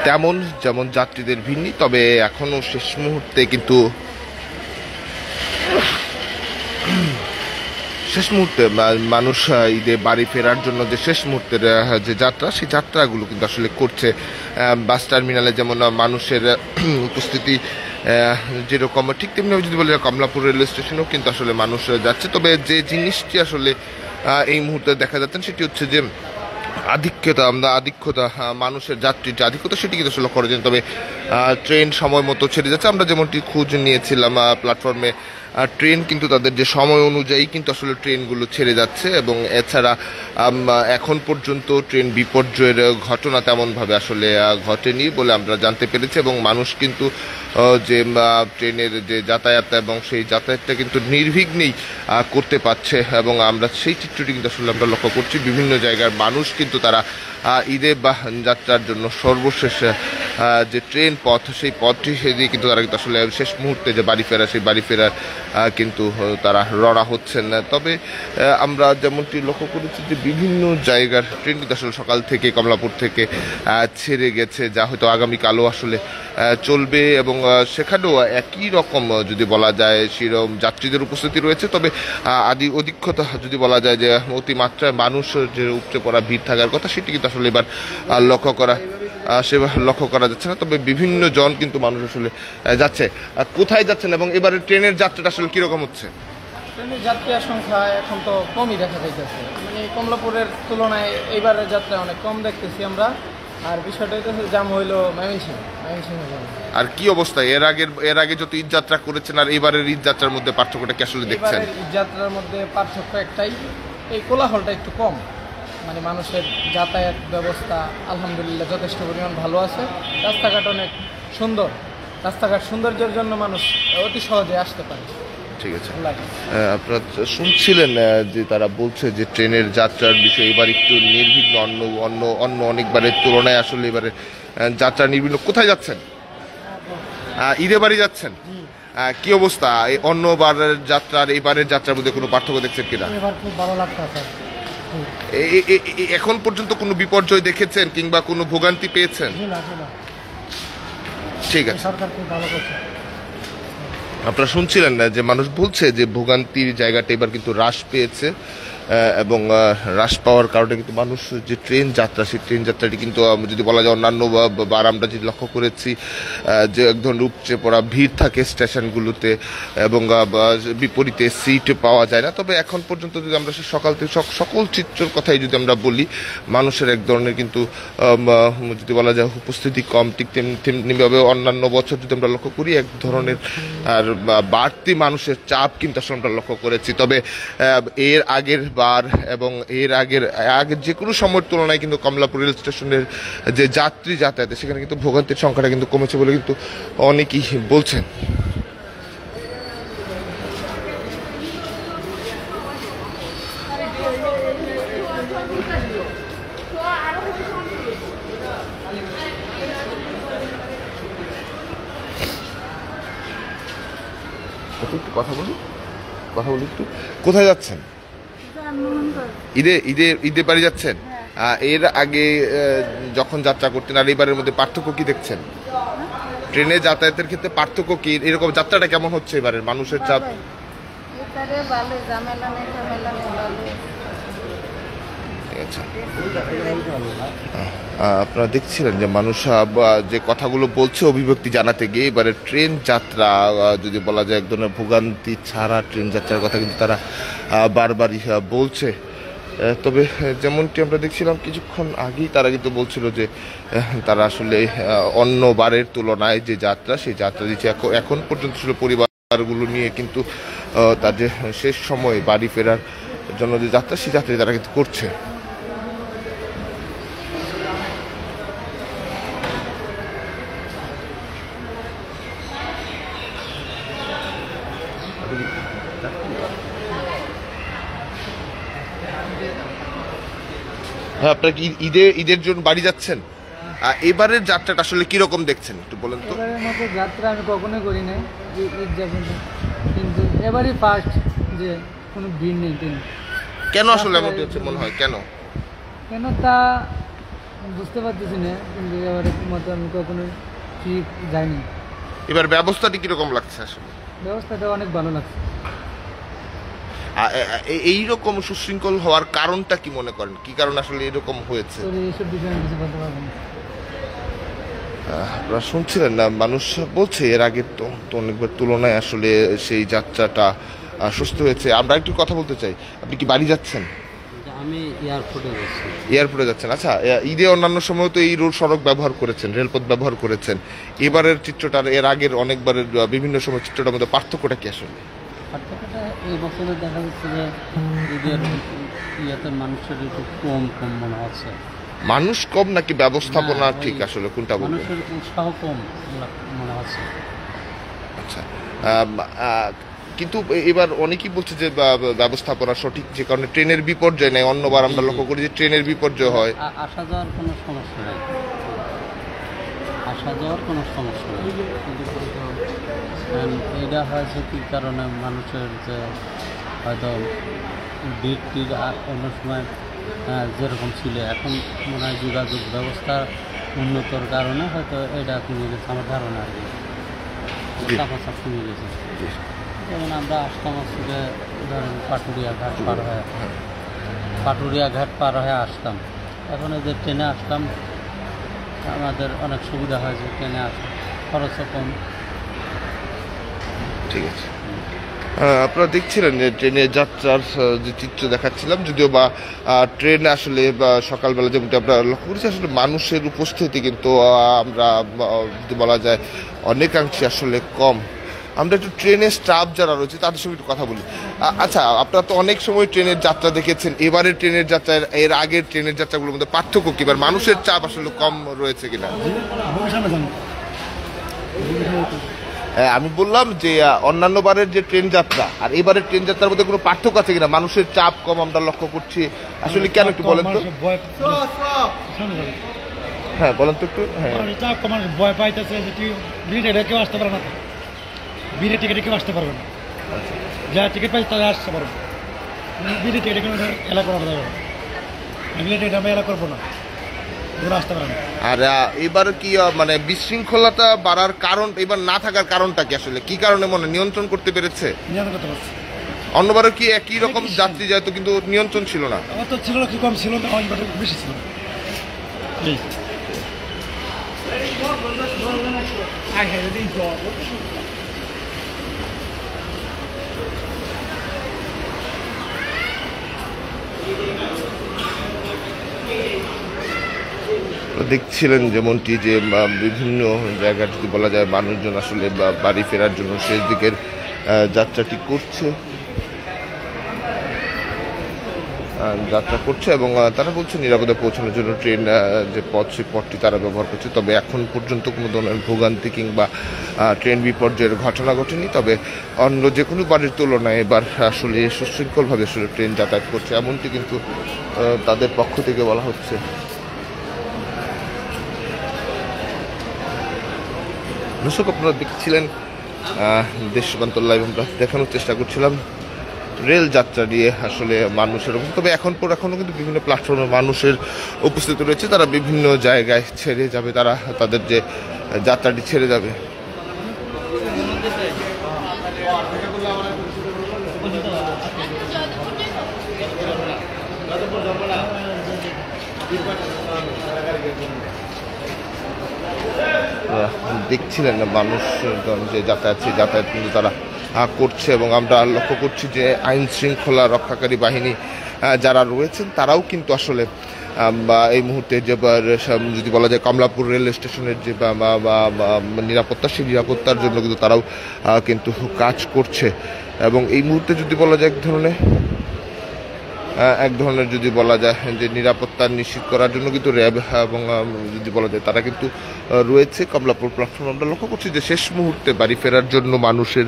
তেমন যেমন যাত্রীদের ভিড় নেই, তবে এখনও শেষ মুহূর্তে কিন্তু মানুষ ঈদে বাড়ি ফেরার জন্য যে শেষ মুহূর্তের যে যাত্রা, সেই যাত্রাগুলো কিন্তু আসলে করছে। বাস টার্মিনালে যেমন মানুষের উপস্থিতি যেরকম, ঠিক তেমনি যদি বলি কমলাপুর রেলওয়ে স্টেশনেও কিন্তু আসলে মানুষ যাচ্ছে। তবে যে জিনিসটি আসলে এই মুহূর্তে দেখা যাচ্ছে সেটি হচ্ছে যে আধিক্যতা মানুষের যাত্রীর যে আধিক্যতা, সেটি কিন্তু আসলে লক্ষ্য করা যায়। তবে ট্রেন সময় মতো ছেড়ে যাচ্ছে। আমরা যেমনটি খোঁজ নিয়েছিলাম প্ল্যাটফর্মে, ট্রেন কিন্তু তাদের যে সময় অনুযায়ী কিন্তু আসলে ট্রেনগুলো ছেড়ে যাচ্ছে, এবং এছাড়া এখন পর্যন্ত ট্রেন বিপর্যয়ের ঘটনা তেমনভাবে আসলে ঘটেনি বলে আমরা জানতে পেরেছি। এবং মানুষ কিন্তু যে ট্রেনের যে যাতায়াত এবং সেই যাতায়াতটা কিন্তু নির্বিঘ্নেই করতে পারছে, এবং আমরা সেই চিত্রটি কিন্তু আসলে আমরা লক্ষ্য করছি। বিভিন্ন জায়গার মানুষ কিন্তু তারা ঈদে বা যাত্রার জন্য সর্বশেষ যে ট্রেন পথ, সেই পথটি দিয়ে কিন্তু তারা কিন্তু আসলে শেষ মুহূর্তে যে বাড়ি ফেরা, সেই বাড়ি ফেরার কিন্তু তারা রওনা হচ্ছেন। তবে আমরা যেমনটি লক্ষ্য করেছি যে বিভিন্ন জায়গার ট্রেন কিন্তু আসলে সকাল থেকে কমলাপুর থেকে ছেড়ে গেছে, যা হয়তো আগামীকালও আসলে চলবে, এবং সেখানেও একই রকম যদি বলা যায় সেরকম যাত্রীদের উপস্থিতি রয়েছে। তবে অধিকতা যদি বলা যায় যে অতিমাত্রায় মানুষ যে উপচে পড়া ভিড় থাকার কথা, সেটি কিন্তু আসলে এবার লক্ষ্য করা যাচ্ছে না। তবে বিভিন্ন জন কিন্তু মানুষ আসলে যাচ্ছে। কোথায় যাচ্ছেন এবং এবারে ট্রেনের যাত্রাটা আসলে কিরকম হচ্ছে? ট্রেনের যাত্রীর সংখ্যা এখন তো কমই দেখা যাইতেছে, মানে কমলাপুরের তুলনায় এইবারের যাত্রা অনেক কম দেখতেছি আমরা। আর বিষয়টা হচ্ছে জাম হইলো ময়মনসিংহ জাম। আর কি অবস্থা এর আগে যত ঈদ যাত্রা করেছেন আর এবারের ঈদ যাত্রার মধ্যে পার্থক্যটা কি আসলে দেখছেন? ঈদ যাত্রার মধ্যে পার্থক্য একটাই, এই কোলাহলটা একটু কম। মানে মানুষের যাতায়াত ব্যবস্থা আলহামদুলিল্লাহ যথেষ্ট পরিমাণ ভালো আছে। রাস্তাঘাট অনেক সুন্দর, রাস্তাঘাট সৌন্দর্যের জন্য মানুষ অতি সহজে আসতে পারে। ঠিক আছে, আপনারা শুনছিলেন যে তারা বলছে যে ট্রেনের যাত্রার বিষয়ে এবার একটু নির্বিঘ্ন, অন্য অনেকবারের তুলনায় আসলে এবারে যাত্রা নির্বিঘ্ন। কোথায় যাচ্ছেন? ঈদে বাড়ি যাচ্ছেন। কি অবস্থা অন্যবারের যাত্রা আর এবারের যাত্রার মধ্যে কোনো পার্থক্য দেখছেন কিনা? এবার খুব ভালো লাগতেছে। এখন পর্যন্ত কোনো বিপর্যয় দেখেছেন কিংবা কোনো ভোগান্তি পেয়েছেন? ঠিক আছে, সরকার খুব ভালো করছে। আপনারা শুনছিলেন না যে মানুষ বলছে যে ভোগান্তির জায়গাটা এবার কিন্তু হ্রাস পেয়েছে, এবং হ্রাস পাওয়ার কারণে কিন্তু মানুষ যে ট্রেন যাত্রা, সেই ট্রেন যাত্রাটি কিন্তু যদি বলা যায় অন্যান্য বার আমরা যদি লক্ষ্য করেছি যে এক ধরনের উপচে পড়া ভিড় থাকে স্টেশনগুলোতে, এবং বিপরীতে সিট পাওয়া যায় না। তবে এখন পর্যন্ত যদি আমরা সকাল থেকে সকল চিত্রের কথাই যদি আমরা বলি, মানুষের এক ধরনের কিন্তু যদি বলা যায় উপস্থিতি কম। ঠিক তেমনিভাবে অন্যান্য বছর যদি আমরা লক্ষ্য করি এক ধরনের আর বাড়তি মানুষের চাপ কিন্তু আসলে আমরা লক্ষ্য করেছি। তবে এর আগের বার এবং এর আগের যে কোনো সময়ের তুলনায় কিন্তু কমলাপুর রেল স্টেশনের যে যাত্রী যাতায়াতে, সেখানে কিন্তু ভোগান্তির সংখ্যাটা কিন্তু কমেছে বলে কিন্তু অনেকেই বলছেন। কথা বলি একটু। কোথায় যাচ্ছেন? ঈদে বাড়ি যাচ্ছেন। এর আগে যখন যাত্রা করতেন আর এবারের মধ্যে পার্থক্য কি দেখছেন? ট্রেনে যাতায়াতের ক্ষেত্রে পার্থক্য কি? এরকম যাত্রাটা কেমন হচ্ছে এবারের? মানুষের চাপ আপনারা দেখছিলেন যে মানুষ যে কথাগুলো বলছে অভিব্যক্তি জানাতে গিয়ে, এবারে ট্রেন যাত্রা যদি বলা যায় এক ধরনের ভোগান্তি ছাড়া ট্রেন যাত্রার কথা কিন্তু তারা বারবারই বলছে। তবে যেমনটি আমরা দেখছিলাম কিছুক্ষণ আগেই, তারা কিন্তু বলছিল যে তারা আসলে অন্য বারের তুলনায় যে যাত্রা, সেই যাত্রা দিচ্ছে। এখন পর্যন্ত আসলে পরিবারগুলো নিয়ে কিন্তু তাদের শেষ সময়ে বাড়ি ফেরার জন্য যে যাত্রা, সেই যাত্রায় তারা কিন্তু করছে। হ্যাঁ, আপনার কি ঈদের জন্য বাড়ি যাচ্ছেন? এবারের যাত্রাটা আসলে কিরকম দেখছেন একটু বলেন তো? এবারের মতো যাত্রা আমি কখনোই করি নাই ঈদ যাবেন, কিন্তু এবারই ফার্স্ট যে কোনো ভিড় নেই ট্রেন। কেন আসলে এমনটি হচ্ছে মনে হয়? কেন তা বুঝতে পারতেছি না, কিন্তু এবারের মতো আমি কখনো ঠিক যাইনি। এবার ব্যবস্থাটি কিরকম লাগছে আসলে? ব্যবস্থাটা অনেক ভালো লাগছে। এইরকম সুশৃঙ্খল হওয়ার কারণটা কি মনে করেন, কি কারণ আসলে এরকম হয়েছে? তো এইসব বিষয়ে আমি কিছু বলতে পারবো না। আপনারা শুনছিলেন না, মানুষ বলছে এর আগের তো অনেকবার তুলনায় আসলে সেই যাত্রাটা সুস্থ হয়েছে। আমরা একটু কথা বলতে চাই, আপনি কি বাড়ি যাচ্ছেন? আমি এয়ারপোর্টে যাচ্ছি। এয়ারপোর্টে যাচ্ছেন, আচ্ছা। ঈদে অন্যান্য সময় তো এই রোড সড়ক ব্যবহার করেছেন, রেলপথ ব্যবহার করেছেন, এবারের চিত্রটার এর আগের অনেকবারের বিভিন্ন সময় চিত্রটার মধ্যে পার্থক্যটা কি আসলে? পার্থক্যটা এই বছরে দেখা যাচ্ছে যে ঈদের ইয়েতে মানুষের একটু কম কম মনে হচ্ছে। মানুষ কম নাকি ব্যবস্থাপনা না, ঠিক আসলে কোনটা বলবো? মানুষের উৎসাহ কম মনে হচ্ছে। আচ্ছা, কিন্তু এবার অনেকেই বলছে যে ব্যবস্থাপনা সঠিক, যে কারণে ট্রেনের বিপর্যয় নেই। অন্যবার আমরা লক্ষ্য করি যে ট্রেনের বিপর্যয় হয়। আসা যাওয়ার কোনো সমস্যা নেই, আসা যাওয়ার কোনো সমস্যা নেই। কিন্তু এটা হয়েছে কি কারণে মানুষের যে হয়তো ভিড় অন্য সময় যেরকম ছিল, এখন মনে হয় যোগাযোগ ব্যবস্থা উন্নতর কারণে হয়তো এটা কমে গেছে আমার ধারণা আর কি, চাপাচাপ কমে গেছে। যেমন আমরা আসতাম আসলে ধরেন পাটুরিয়া ঘাট পার হয়ে আসতাম, এখন এই যে ট্রেনে আসতাম আমাদের অনেক সুবিধা হয়েছে, ট্রেনে আসা খরচও কম। ঠিক আছে, আপনারা দেখছিলেন যে ট্রেনের যাত্রার যে চিত্র দেখাচ্ছিলাম, যদিও বা ট্রেন আসলে সকালবেলা যেমনটি আমরা লক্ষ্য করেছি, আসলে মানুষের উপস্থিতি কিন্তু আমরা যদি বলা যায় অনেকাংশে আসলে কম। আমরা একটু ট্রেনের স্টাফ যারা রয়েছে তাদের সঙ্গে একটু কথা বলি। আচ্ছা, আপনারা তো অনেক সময় ট্রেনের যাত্রা দেখেছেন, এবারের ট্রেনের যাত্রা এর আগের ট্রেনের যাত্রাগুলোর মধ্যে পার্থক্য কি, এবার মানুষের চাপ আসলে কম রয়েছে কিনা? আমি বললাম যে অন্যান্য বারের যে ট্রেন যাত্রা আর এবারের ট্রেন যাত্রার মধ্যে কোনো পার্থক্য আছে কিনা, মানুষের চাপ কম আমরা লক্ষ্য করছি, আসলে কেন একটু বলেন তো? হ্যাঁ বলেন তো একটু। হ্যাঁ, চাপ কম, ভয় পাইতেছে যে বিড়ি কেউ আসতে পারে না, বিড়ি টিকিটে কেউ আসতে পারবে না, যা টিকিট পাইছে তারা আসতে পারবে, বিড়ি টিকিটে কেউ এলা করা যাবে না, বিড়ি টিকিট আমরা এলা করবো না, ওরা আসতে পারে না। আর এবার কি মানে বিশৃঙ্খলতা বাড়ার কারণ, এবার না থাকার কারণটা কি আসলে, কি কারণে মনে নিয়ন্ত্রণ করতে পেরেছে? নিয়ন্ত্রণ করতে পারছি। অন্যবারও কি একই রকম যাত্রী যেত কিন্তু নিয়ন্ত্রণ ছিল না? আমার তো ছিল না, কি কম ছিল না, অনেকবার বেশি ছিল। দেখছিলেন যেমনটি যে বিভিন্ন জায়গায় যদি বলা যায় মানুষজন আসলে বাড়ি ফেরার জন্য শেষ দিকের যাত্রা করছে এবং তারা বলছে নিরাপদে পৌঁছানোর জন্য ট্রেন যে পথ, সেই পথটি তারা ব্যবহার করছে। তবে এখন পর্যন্ত কোনো ধরনের ভোগান্তি কিংবা ট্রেন বিপর্যয়ের ঘটনা ঘটেনি। তবে অন্য যে কোনো বাড়ির তুলনায় এবার আসলে সুশৃঙ্খলভাবে আসলে ট্রেন যাতায়াত করছে, এমনটি কিন্তু তাদের পক্ষ থেকে বলা হচ্ছে। দর্শক, আপনারা দেখছিলেন দেশ যুগান্তর লাইভ, আমরা দেখানোর চেষ্টা করছিলাম রেল যাত্রা নিয়ে আসলে মানুষের। তবে এখনও কিন্তু বিভিন্ন প্ল্যাটফর্মে মানুষের উপস্থিতি রয়েছে, তারা বিভিন্ন জায়গায় ছেড়ে যাবে, তারা তাদের যে যাত্রাটি ছেড়ে যাবে। দেখছিলেন না মানুষজন যে যাতায়াত, সেই যাতায়াত কিন্তু তারা করছে এবং আমরা লক্ষ্য করছি যে আইন শৃঙ্খলা রক্ষাকারী বাহিনী যারা রয়েছেন তারাও কিন্তু আসলে এই মুহূর্তে যে যদি বলা যায় কমলাপুর রেল স্টেশনের যে নিরাপত্তা, সেই নিরাপত্তার জন্য কিন্তু তারাও কিন্তু কাজ করছে। এবং এই মুহূর্তে যদি বলা যায় এক ধরনের যদি বলা যায় যে নিরাপত্তা নিশ্চিত করার জন্য কিন্তু র্যাব এবং যদি বলা যায় তারা কিন্তু রয়েছে কমলাপুর প্ল্যাটফর্ম। আমরা লক্ষ্য করছি যে শেষ মুহূর্তে বাড়ি ফেরার জন্য মানুষের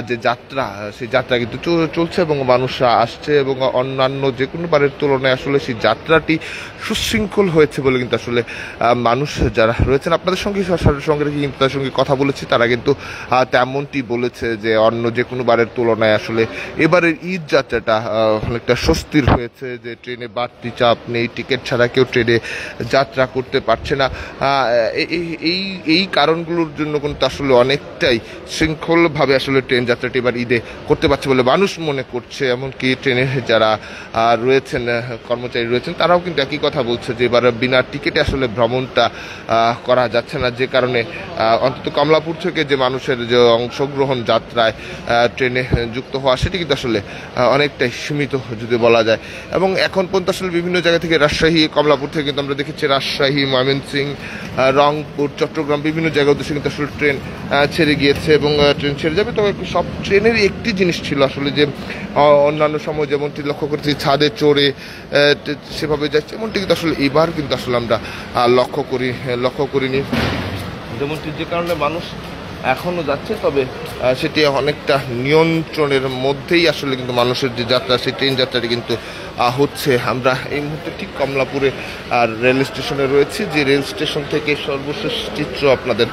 যে যাত্রা, সেই যাত্রা কিন্তু চলছে এবং মানুষ আসছে এবং অন্যান্য যে কোনো বারের তুলনায় আসলে সেই যাত্রাটি সুশৃঙ্খল হয়েছে বলে কিন্তু আসলে মানুষ যারা রয়েছেন আপনাদের সঙ্গে কিন্তু তাদের সঙ্গে কথা বলেছি, তারা কিন্তু তেমনটি বলেছে যে অন্য যে কোনো বারের তুলনায় আসলে এবারের ঈদ যাত্রাটা অনেকটা স্বস্তি অস্থির হয়েছে যে ট্রেনে বাড়তি চাপ নেই, টিকিট ছাড়া কেউ ট্রেনে যাত্রা করতে পারছে না। এই কারণগুলোর জন্য কিন্তু আসলে অনেকটাই শৃঙ্খলভাবে আসলে ট্রেন যাত্রাটি এবার ঈদে করতে পারছে বলে মানুষ মনে করছে। এমনকি ট্রেনের যারা রয়েছেন কর্মচারী রয়েছেন তারাও কিন্তু একই কথা বলছে যে এবার বিনা টিকিটে আসলে ভ্রমণটা করা যাচ্ছে না, যে কারণে অন্তত কমলাপুর থেকে যে মানুষের যে অংশগ্রহণ যাত্রায় ট্রেনে যুক্ত হওয়া সেটি কিন্তু আসলে অনেকটাই সীমিত যদি বলা যায়। এবং এখন পর্যন্ত আসলে বিভিন্ন জায়গা থেকে রাজশাহী, কমলাপুর থেকে কিন্তু আমরা দেখেছি রাজশাহী, ময়মনসিংহ, রংপুর, চট্টগ্রাম বিভিন্ন জায়গা উদ্দেশ্যে কিন্তু আসলে ট্রেন ছেড়ে গিয়েছে এবং ট্রেন ছেড়ে যাবে। তবে সব ট্রেনের একটি জিনিস ছিল আসলে যে অন্যান্য সময় যেমনটি লক্ষ্য করেছি ছাদে চড়ে সেভাবে যাচ্ছে, এমনটি কিন্তু আসলে এবার কিন্তু আসলে আমরা লক্ষ্য করিনি, যেমনটি যে কারণে মানুষ এখনও যাচ্ছে। তবে সেটি অনেকটা নিয়ন্ত্রণের মধ্যেই আসলে কিন্তু মানুষের যে যাত্রা সেই ট্রেন যাত্রাটি কিন্তু হচ্ছে। আমরা এই মুহূর্তে ঠিক কমলাপুরে রেল স্টেশনে রয়েছি, যে রেল স্টেশন থেকে সর্বশেষ চিত্র আপনাদের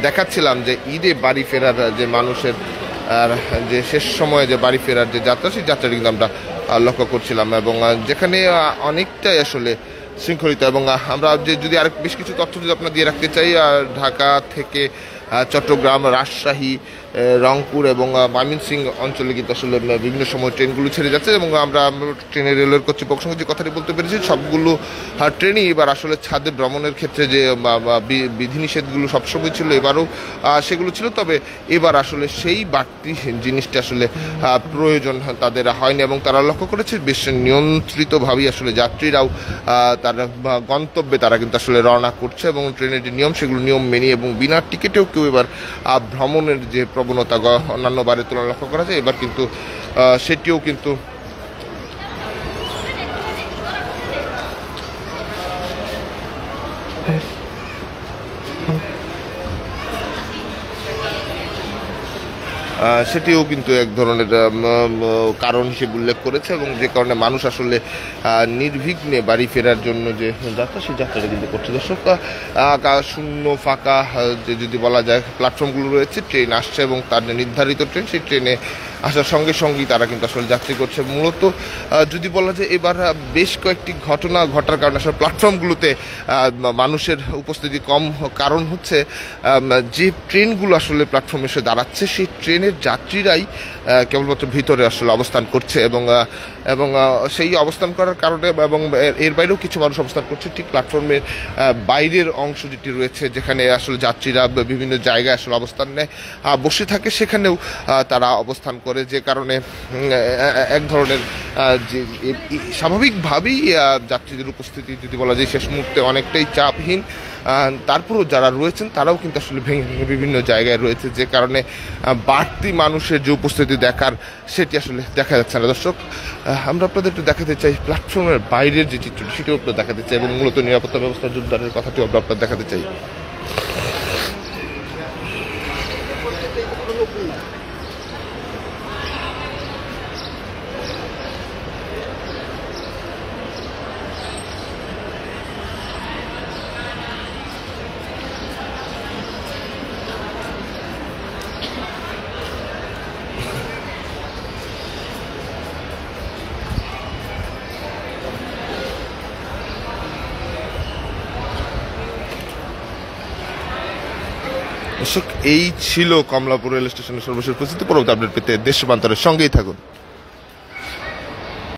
দেখাচ্ছিলাম যে ঈদে বাড়ি ফেরার যে মানুষের যে শেষ সময়ে যে বাড়ি ফেরার যে যাত্রা সেই যাত্রাটি কিন্তু আমরা লক্ষ্য করছিলাম এবং যেখানে অনেকটাই আসলে শৃঙ্খলিত। এবং আমরা যদি আরেক বেশ কিছু তথ্য যদি আপনার দিয়ে রাখতে চাই, ঢাকা থেকে চট্টগ্রাম, রাজশাহী, রংপুর এবং ময়মনসিংহ অঞ্চলে কিন্তু আসলে বিভিন্ন সময় ট্রেনগুলো ছেড়ে যাচ্ছে এবং আমরা ট্রেনের রেলের কর্তৃপক্ষের সঙ্গে যে কথাটি বলতে পেরেছি সবগুলো ট্রেনই এবার আসলে ছাদে ভ্রমণের ক্ষেত্রে যে বিধিনিষেধগুলো সবসময় ছিল এবারও সেগুলো ছিল। তবে এবার আসলে সেই বাড়তি জিনিসটা আসলে প্রয়োজন তাদের হয়নি এবং তারা লক্ষ্য করেছে বেশ নিয়ন্ত্রিতভাবেই আসলে যাত্রীরাও তারা গন্তব্যে তারা কিন্তু আসলে রওনা করছে এবং ট্রেনের যে নিয়ম সেগুলো নিয়ম মেনে এবং বিনা টিকিটেও কেউ এবার ভ্রমণের যে প্রবণতা অন্যান্য বারের তুলনায় লক্ষ্য করা যায় এবার কিন্তু সেটিও কিন্তু এক ধরনের কারণ হিসেবে উল্লেখ করেছে এবং যে কারণে মানুষ আসলে নির্বিঘ্নে বাড়ি ফেরার জন্য যে যাত্রা সেই যাত্রাটা কিন্তু করছে। দর্শক শূন্য ফাঁকা যে যদি বলা যায় প্ল্যাটফর্মগুলো রয়েছে, ট্রেন আসছে এবং তার নির্ধারিত ট্রেন সেই ট্রেনে আসার সঙ্গে সঙ্গেই তারা কিন্তু আসলে যাত্রী করছে। মূলত যদি বলা যায় এবার বেশ কয়েকটি ঘটনা ঘটার কারণে আসলে প্ল্যাটফর্মগুলোতে মানুষের উপস্থিতি কম, কারণ হচ্ছে যে ট্রেনগুলো আসলে প্ল্যাটফর্মে এসে দাঁড়াচ্ছে সেই ট্রেনের যাত্রীরাই কেবলমাত্র ভিতরে আসলে অবস্থান করছে এবং সেই অবস্থান করার কারণে এবং এর বাইরেও কিছু মানুষ অবস্থান করছে ঠিক প্ল্যাটফর্মের বাইরের অংশ যেটি রয়েছে যেখানে আসলে যাত্রীরা বিভিন্ন জায়গায় আসলে অবস্থান নেয় বসে থাকে, সেখানেও তারা অবস্থান করে, যে কারণে এক ধরনের যে স্বাভাবিকভাবেই যাত্রীদের উপস্থিতি যদি বলা যায় শেষ মুহূর্তে অনেকটাই চাপহীন। তারপরেও যারা রয়েছেন তারাও কিন্তু আসলে ভেঙে ভেঙে বিভিন্ন জায়গায় রয়েছে, যে কারণে বাড়তি মানুষের যে উপস্থিতি দেখার সেটি আসলে দেখা যাচ্ছে না। দর্শক আমরা আপনাদের একটু দেখাতে চাই প্ল্যাটফর্মের বাইরের যে চিত্রটি সেটিও আপনার দেখাতে চাই এবং মূলত নিরাপত্তা ব্যবস্থা জোরদারের কথাটিও আমরা আপনার দেখাতে চাই। দর্শক এই ছিল কমলাপুর রেল স্টেশনের সর্বশেষ পরিস্থিতি। পরবর্তী আপডেট পেতে দেশ রূপান্তরের সঙ্গেই থাকুন।